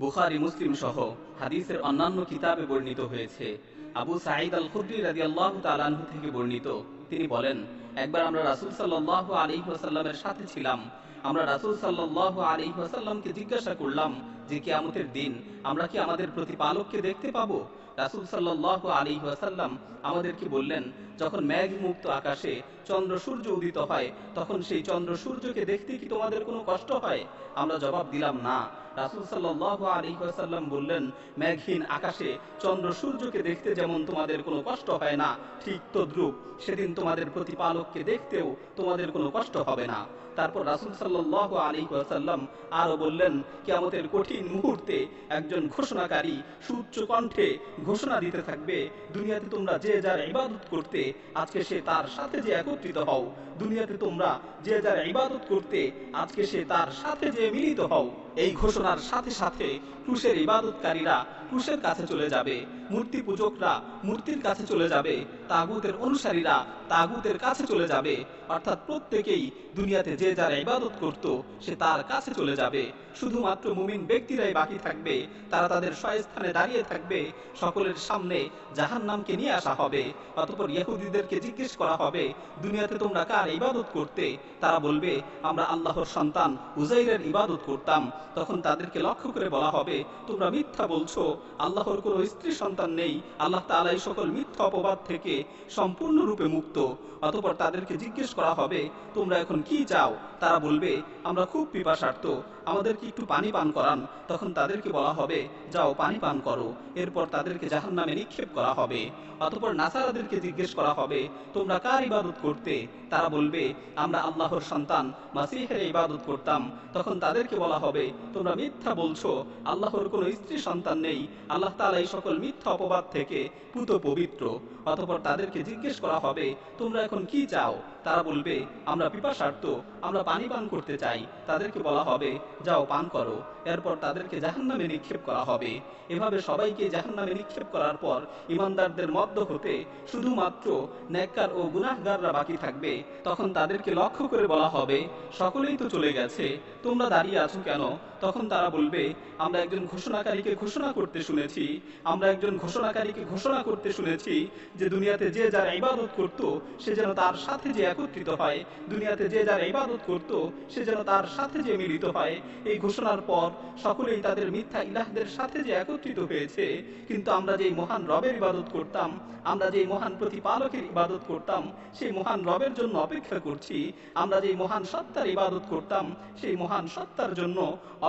বুখারী মুসলিম সহ হাদিসের অন্যান্য কিতাবে বর্ণিত হয়েছে। আবু সাঈদ আল খুদরি রাদিয়াল্লাহু তাআলা আনহু থেকে বর্ণিত, তিনি বলেন, একবার আমরা রাসূল সাল্লাল্লাহু আলাইহি ওয়াসাল্লামের সাথে ছিলাম। আমরা রাসূল সাল্লাল্লাহু আলাইহি ওয়াসাল্লামকে জিজ্ঞাসা করলাম যে কিয়ামতের দিন আমরা কি আমাদের প্রতিপালককে দেখতে পাবো? রাসূল সাল্লাল্লাহু আলাইহি ওয়াসাল্লাম আমাদেরকে বললেন, যখন মেঘমুক্ত আকাশে চন্দ্র সূর্য উদিত হয় তখন সেই চন্দ্র সূর্যকে দেখতে কি তোমাদের কোনো কষ্ট হয়? আমরা জবাব দিলাম, না। রাসূল সাল্লাল্লাহু আলাইহি ওয়াসাল্লাম বললেন, মেঘহীন আকাশে চন্দ্র সূর্যকে দেখতে যেমন তোমাদের কোনো কষ্ট হয় না, ঠিক তদ্রূপ সেদিন তোমাদের প্রতিপালককে দেখতেও তোমাদের কোনো কষ্ট হবে না। তারপর রাসূল সাল্লাল্লাহু আলাইহি ওয়াসাল্লাম আরো বললেন, কিয়ামতের কঠিন মুহূর্তে একজন ঘোষণাকারী সুউচ্চ কণ্ঠে ঘোষণা দিতে থাকবে, দুনিয়াতে তোমরা যে যার ইবাদত করতে আজকে সে তার সাথে যে একত্রিত হও। দুনিয়াতে তোমরা যে যার ইবাদত করতে আজকে সে তার সাথে যে মিলিত হও। এই ঘোষণার সাথে সাথে ক্রুশের ইবাদতকারীরা ক্রুশের কাছে চলে যাবে, মূর্তি পূজকরা মূর্তির কাছে চলে যাবে, তাগুতের অনুসারীরা তাগুতের কাছে চলে যাবে। অর্থাৎ প্রত্যেকেই দুনিয়াতে যে যার ইবাদত করত সে তার কাছে চলে যাবে। শুধুমাত্র মুমিন ব্যক্তিরাই বাকি থাকবে, তারা তাদের স্বস্থানে দাঁড়িয়ে থাকবে। সকলের সামনে জাহান্নামকে নিয়ে আসা হবে। অতঃপর ইহুদীদেরকে জিজ্ঞেস করা হবে, দুনিয়াতে তোমরা কার ইবাদত করতে? তারা বলবে, আমরা আল্লাহর সন্তান উযাইরের ইবাদত করতাম। তখন তাদেরকে লক্ষ্য করে বলা হবে, তোমরা মিথ্যা বলছো, আল্লাহর কোনো স্ত্রী সন্তান নেই। আল্লাহ তাআলা এই সকল মিথ্যা অপবাদ থেকে সম্পূর্ণরূপে মুক্ত। অতঃপর তাদেরকে জিজ্ঞেস করা হবে, তোমরা এখন কি চাও? তারা বলবে, আমরা খুব পিপাসার্ত, আমাদেরকে একটু পানি পান করান। তখন তাদেরকে বলা হবে, যাও পানি পান করো। এরপর তাদেরকে জাহান্নামে নিক্ষেপ করা হবে। অতঃপর নাসারাদেরকে জিজ্ঞেস করা হবে, তোমরা কার ইবাদত করতে? তারা বলবে, আমরা আল্লাহর সন্তান মাসীহের ইবাদত করতাম। তখন তাদেরকে বলা হবে, তোমরা মিথ্যা বলছো, আল্লাহর কোনো স্ত্রী সন্তান নেই। আল্লাহ তাআলা এই সকল মিথ্যা অপবাদ থেকে পুত পবিত্র। অতঃপর তাদেরকে জিজ্ঞেস করা হবে, তোমরা এখন কি চাও? তারা বলবে, আমরা পিপাসার্ত, আমরা পানি পান করতে চাই। তাদেরকে বলা হবে, যাও পান করো। এরপর তাদেরকে জাহান্নামে নিক্ষেপ করা হবে। এভাবে সবাইকে জাহান্নামে নিক্ষেপ করার পর ঈমানদারদের মধ্য হতে শুধুমাত্র নেককার ও গুনাহগাররা বাকি থাকবে। তখন তাদেরকে লক্ষ্য করে বলা হবে, সকলেই তো চলে গেছে, তোমরা দাঁড়িয়ে আছো কেন? তখন তারা বলবে, আমরা একজন ঘোষণাকারীকে ঘোষণা করতে শুনেছি, আমরা একজন ঘোষণাকারীকে ঘোষণা করতে শুনেছি যে দুনিয়াতে যে যার ইবাদত করত সে যেন তার সাথে যে একত্রিত হয়, দুনিয়াতে যে যার ইবাদত করত সে যেন তার সাথে যে মিলিত হয়। এই ঘোষণার পর সকলেই তাদের মিথ্যা ইলাহদের সাথে যে একত্রিত হয়েছে, কিন্তু আমরা যেই মহান রবের ইবাদত করতাম, আমরা যেই মহান প্রতিপালকের ইবাদত করতাম, সেই মহান রবের জন্য অপেক্ষা করছি। আমরা যেই মহান সত্তার ইবাদত করতাম সেই মহান সত্তার জন্য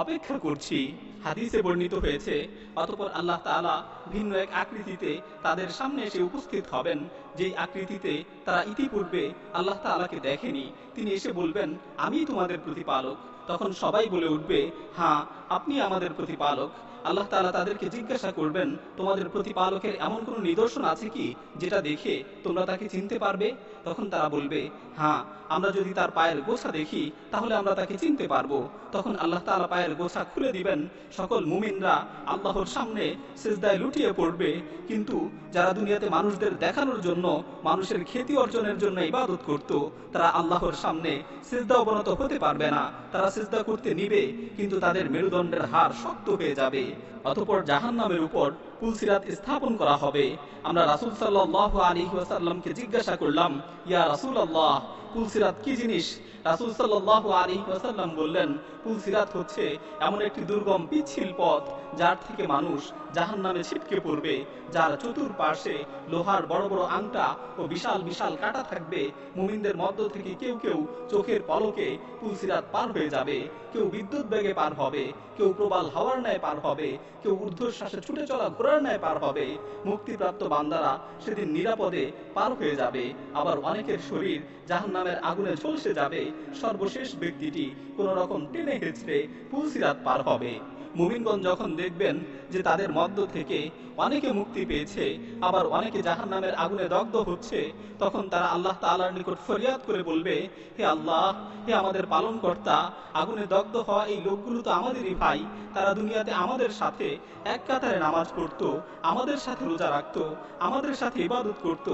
অপেক্ষা করছি। হাদিসে বর্ণিত হয়েছে, অতঃপর আল্লাহ তাআলা ভিন্ন এক আকৃতিতে তাদের সামনে এসে উপস্থিত হবেন, যেই আকৃতিতে তারা ইতিপূর্বে আল্লাহ তাআলাকে দেখেনি। তিনি এসে বলবেন, আমি তোমাদের প্রতিপালক। তখন সবাই বলে উঠবে, হ্যাঁ, আপনি আমাদের প্রতিপালক। আল্লাহ তাআলা তাদেরকে জিজ্ঞাসা করবেন, তোমাদের প্রতিপালকের এমন কোনো নিদর্শন আছে কি যেটা দেখে তোমরা তাকে চিনতে পারবে? তখন তারা বলবে, হ্যাঁ, আমরা যদি তার পায়ের গোছা দেখি তাহলে আমরা তাকে চিনতে পারবো। তখন আল্লাহ তাআলা পায়ের গোছা খুলে দিবেন। সকল মুমিনরা আল্লাহর সামনে সিজদায় লুটিয়ে পড়বে। কিন্তু যারা দুনিয়াতে মানুষদের দেখানোর জন্য, মানুষের খ্যাতি অর্জনের জন্য ইবাদত করত, তারা আল্লাহর সামনে সিজদা অবনত হতে পারবে না। তারা সিজদা করতে নিবে, কিন্তু তাদের মেরুদণ্ডের হাড় শক্ত হয়ে যাবে। অতঃপর জাহান্নামের উপর পুলসিরাত স্থাপন করা হবে। আমরা রাসূল সাল্লাল্লাহু আলাইহি ওয়াসাল্লামকে জিজ্ঞাসা করলাম, ইয়া রাসূলুল্লাহ, পুলসিরাত কি জিনিস? রাসূল সাল্লাল্লাহু আলাইহি ওয়াসাল্লাম বললেন, পুলসিরাত হচ্ছে এমন একটি দুর্গম পিচ্ছিল পথ যার থেকে মানুষ জাহান্নামে ছিটকে পড়বে, যার চতুর্পাশে লোহার বড় বড় আংটা ও বিশাল বিশাল কাঁটা থাকবে। মুমিনদের মধ্য থেকে কেউ কেউ চোখের পলকে পুলসিরাত পার হয়ে যাবে, কেউ বিদ্যুৎ বেগে পার হবে, কেউ প্রবাল হাওয়ার ন্যায় পার হবে, কেউ ঊর্ধ্বশ্বাসে ছুটে চলা ঘোড়ার ন্যায় পার হবে। মুক্তিপ্রাপ্ত বান্দারা সেদিন নিরাপদে পার হয়ে যাবে। আবার অনেকের শরীর জাহান্নামের আগুনে ঝলসে যাবে। সর্বশেষ ব্যক্তিটি কোনো রকম টেনে হেঁচড়ে পুলসিরাত পার হবে। মুমিনগণ যখন দেখবেন যে তাদের মধ্য থেকে অনেকে মুক্তি পেয়েছে, আবার অনেকে জাহান্নামের আগুনে দগ্ধ হচ্ছে, তখন তারা আল্লাহ তাআলার নিকট ফরিয়াদ করে বলবে, হে আল্লাহ, হে আমাদের পালনকর্তা, আগুনে দগ্ধ হওয়া এই লোকগুলো তো আমাদেরই ভাই। তারা দুনিয়াতে আমাদের সাথে এক কাতারে নামাজ পড়তো, আমাদের সাথে রোজা রাখতো, আমাদের সাথে ইবাদত করত।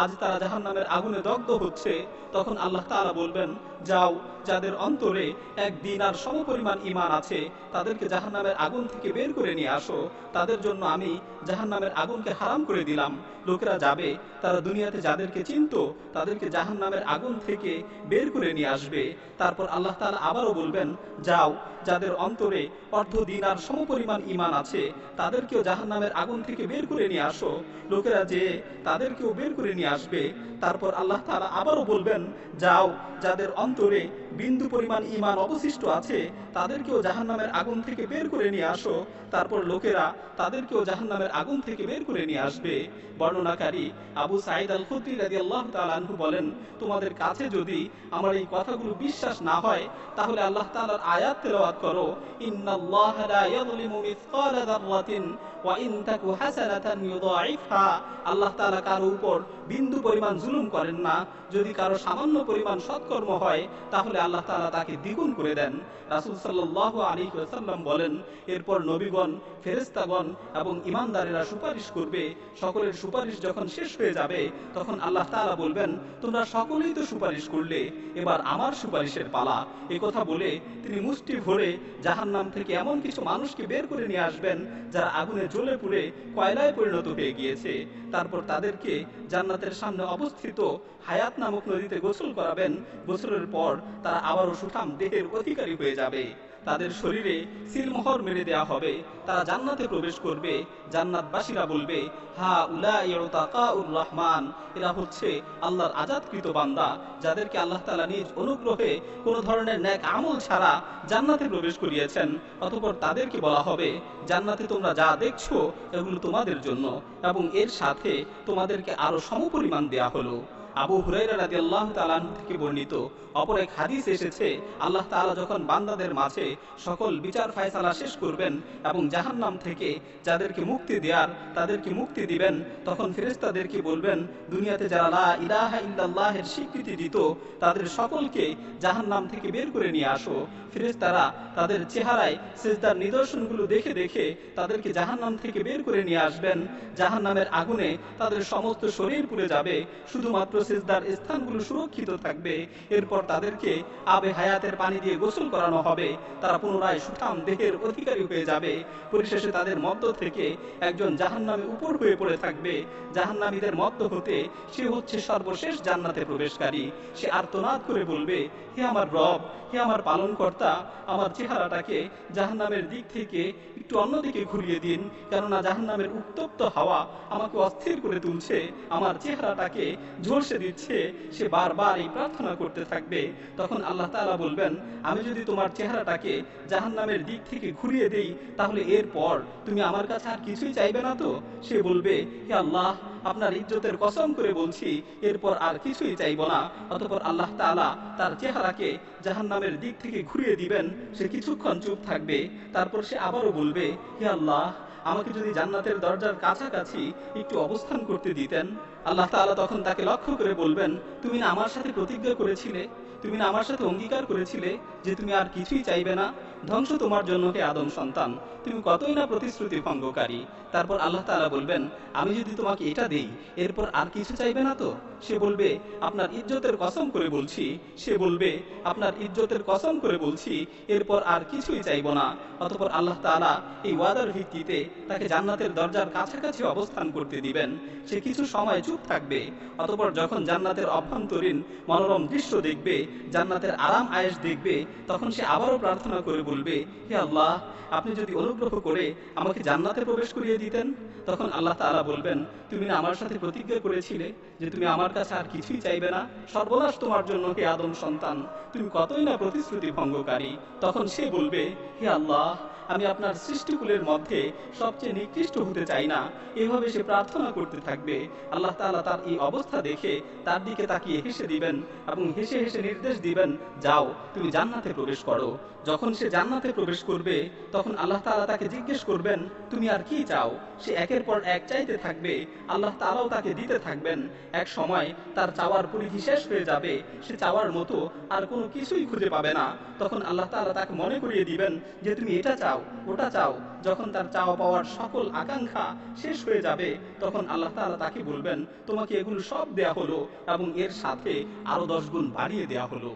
আজ তারা জাহান্নামের আগুনে দগ্ধ হচ্ছে। তখন আল্লাহ তাআলা বলবেন, যাও, যাদের অন্তরে এক দিনার সমপরিমাণ ঈমান আছে তাদেরকে জাহান্নামে জাহান্নামের আগুন থেকে বের করে নিয়ে আসো, তাদের জন্য আমি জাহান্নামের আগুনকে হারাম করে দিলাম। লোকেরা যাবে, তারা দুনিয়াতে যাদেরকে চিনতো তাদেরকে জাহান্নামের আগুন থেকে বের করে নিয়ে আসবে। তারপর আল্লাহ তাআলা আবারও বলবেন, যাও, যাদের অন্তরে অর্ধ দিনার সমপরিমাণ ঈমান আছে তাদেরকেও জাহান্নামের আগুন থেকে বের করে নিয়ে আসো। লোকেরা যে তাদেরকেও বের করে নিয়ে আসবে। তারপর আল্লাহ তাআলা আবারও বলবেন, যাও, যাদের অন্তরে বিন্দু পরিমাণ ঈমান অবশিষ্ট আছে তাদেরকেও জাহান্নামের আগুন থেকে বের করে নিয়ে আসো। তারপর লোকেরা তাদেরকেও জাহান্নামের আগুন থেকে বের করে নিয়ে আসবে। বর্ণনাকারী আবু সাঈদ আল খুদরি রাদিয়াল্লাহু তাআলা আনহু বলেন, তোমাদের কাছে যদি আমার এই কথাগুলো বিশ্বাস না হয় তাহলে আল্লাহ তাআলার আয়াত তেলাওয়াত করো, ইন্নাল্লাহা লা ইয়াযলিমু মিসকালা যাররাতিন ওয়া ইন তাকু হাসানাতান ইউদাইফহা। আল্লাহ তাআলা কারো উপর বিন্দু পরিমাণ জুলুম করেন না। যদি কারো সামান্য পরিমাণ সৎকর্ম হয় তাহলে আল্লাহ তাআলা তাকে দ্বিগুণ করে দেন। রাসূল সাল্লাল্লাহু আলাইহি ওয়াসাল্লাম বলেন, এরপর নবীগণ, ফেরেশতাগণ এবং ঈমানদারেরা সুপারিশ করবে। সকলের সুপারিশ যখন শেষ হয়ে যাবে তখন আল্লাহ তাআলা বলবেন, তোমরা সকলেই তো সুপারিশ করলে, এবার আমার সুপারিশের পালা। এই কথা বলে তিনি মুষ্টি ভরে জাহান্নাম থেকে এমন কিছু মানুষকে বের করে নিয়ে আসবেন যারা আগুনে জ্বলে পুড়ে কয়লায় পরিণত হয়ে গিয়েছে। তারপর তাদেরকে জান্নাতের সামনে অবস্থিত হায়াত নামক নদীতে গোসল করাবেন। গোসলের পর তারা আবারও সুঠাম দেহের অধিকারী হয়ে যাবে। তাদের শরীরে সিলমোহর মেরে দেয়া হবে। তারা জান্নাতে প্রবেশ করবে। জান্নাতবাসীরা বলবে, হা উলাই উতাকাউর রহমান, এরা হচ্ছে আল্লাহর আজাদকৃত বান্দা যাদেরকে আল্লাহ তাআলা নিজ অনুগ্রহে কোনো ধরনের নেক আমল ছাড়া জান্নাতে প্রবেশ করিয়েছেন। অতঃপর তাদেরকে বলা হবে, জান্নাতে তোমরা যা দেখছো এগুলো তোমাদের জন্য এবং এর সাথে তোমাদেরকে আরো সমপরিমাণ দেয়া হলো। আবু হুরায়রা রাদিয়াল্লাহু তাআলা আনহু থেকে বর্ণিত অপর এক হাদিস এসেছে, আল্লাহ তাআলা যখন বান্দাদের মাঝে সকল বিচার ফায়সালা শেষ করবেন এবং জাহান্নাম থেকে যাদেরকে মুক্তি দেয়ার তাদেরকে মুক্তি দিবেন, তখন ফেরেশতাদেরকে বলবেন, দুনিয়াতে যারা লা ইলাহা ইল্লাল্লাহের স্বীকৃতি দিত তাদের সকলকে জাহান্নাম থেকে বের করে নিয়ে আসো। ফেরেশতারা তাদের চেহারায় সিজদার নিদর্শনগুলো দেখে দেখে তাদেরকে জাহান্নাম থেকে বের করে নিয়ে আসবেন। জাহান্নামের আগুনে তাদের সমস্ত শরীর পুড়ে যাবে, শুধুমাত্র সিজদার স্থানগুলো সুরক্ষিত থাকবে। এরপর তাদেরকে আবে হায়াতের পানি দিয়ে গোসল করানো হবে। তারা পুনরায় সুঠাম দেহের অধিকারী হয়ে যাবে। পরিশেষে তাদের মধ্য থেকে একজন জাহান্নামে উপর হয়ে পড়ে থাকবে। জাহান্নামীদের মধ্য হতে সে হচ্ছে সর্বশেষ জান্নাতে প্রবেশকারী। সে আর্তনাদ করে বলবে, হে আমার রব, হে আমার পালনকর্তা, আমার চেহারাটাকে জাহান্নামের দিক থেকে একটু অন্যদিকে ঘুরিয়ে দিন, কেননা জাহান্নামের উত্তপ্ত হাওয়া আমাকে অস্থির করে তুলছে, আমার চেহারাটাকে ঝলসে দিচ্ছে। সে বারবার এই প্রার্থনা করতে থাকবে। তখন আল্লাহ তাআলা বলবেন, আমি যদি তোমার চেহারাটাকে জাহান্নামের দিক থেকে ঘুরিয়ে দেই তাহলে এরপর তুমি আমার কাছে আর কিছুই চাইবে না তো? সে বলবে, হে আল্লাহ, আপনার ইজ্জতের কসম করে বলছি এরপর আর কিছুই চাইব না। অতঃপর আল্লাহ তাআলা তার চেহারাকে জাহান্নামের দিক থেকে ঘুরিয়ে দিবেন। সে কিছুক্ষণ চুপ থাকবে। তারপর সে আবারও বলবে, হে আল্লাহ, আমাকে যদি জান্নাতের দরজার কাছাকাছি একটু অবস্থান করতে দিতেন। আল্লাহ তাআলা তখন তাকে লক্ষ্য করে বলবেন, তুমি না আমার সাথে প্রতিজ্ঞা করেছিলে, তুমি না আমার সাথে অঙ্গীকার করেছিলে যে তুমি আর কিছুই চাইবে না? ধ্বংস তোমার জন্য হে আদম সন্তান, তুমি কতই না প্রতিশ্রুতি ভঙ্গকারী। তারপর আল্লাহ তাআলা বলবেন, আমি যদি তোমাকে এটা দেই এরপর আর কিছু চাইবে না তো? সে বলবে, আপনার ইজ্জতের কসম করে বলছি। সে বলবে, আপনার ইজ্জতের কসম করে বলছি এরপর আর কিছুই চাইব না। অতঃপর আল্লাহ তাআলা এই ওয়াদার ভিত্তিতে তাকে জান্নাতের দরজার কাছাকাছি অবস্থান করতে দিবেন। সে কিছু সময় চুপ থাকবে। অতঃপর যখন জান্নাতের অভ্যন্তরীণ মনোরম দৃশ্য দেখবে, জান্নাতের আরাম আয়েশ দেখবে, তখন সে আবারও প্রার্থনা করে বলবে, হে আল্লাহ, আপনি যদি অনুগ্রহ করে আমাকে জান্নাতে প্রবেশ করিয়ে দিতেন। তখন আল্লাহ তাআলা বলবেন, তুমি না আমার সাথে প্রতিজ্ঞা করেছিলে যে তুমি আমার কাছে আর কিছুই চাইবে না? সর্বনাশ তোমার জন্য হে আদম সন্তান, তুমি কতই না প্রতিশ্রুতি ভঙ্গকারী। তখন সে বলবে, হে আল্লাহ, আমি আপনার সৃষ্টিকুলের মধ্যে সবচেয়ে নিকৃষ্ট হতে চাই না। এভাবে সে প্রার্থনা করতে থাকবে। আল্লাহ তাআলা তার এই অবস্থা দেখে তার দিকে তাকিয়ে হেসে দিবেন এবং হেসে হেসে নির্দেশ দিবেন, যাও, তুমি জান্নাতে প্রবেশ করো। যখন সে জান্নাতে প্রবেশ করবে তখন আল্লাহ তাআলা তাকে জিজ্ঞেস করবেন, তুমি আর কি চাও? সে একের পর এক চাইতে থাকবে। আল্লাহ তাআলাও তাকে দিতে থাকবেন। এক সময় তার চাওয়ার পরিধি শেষ হয়ে যাবে। সে চাওয়ার মতো আর কোনো কিছুই খুঁজে পাবে না। তখন আল্লাহ তাআলা তাকে মনে করিয়ে দিবেন যে তুমি এটা চাও, ওটা চাও। যখন তার চাওয়া পাওয়ার সকল আকাঙ্ক্ষা শেষ হয়ে যাবে তখন আল্লাহ তাআলা তাকে বলবেন, তোমাকে এগুলো সব দেয়া হলো এবং এর সাথে আরো 10 গুণ বাড়িয়ে দেয়া হলো।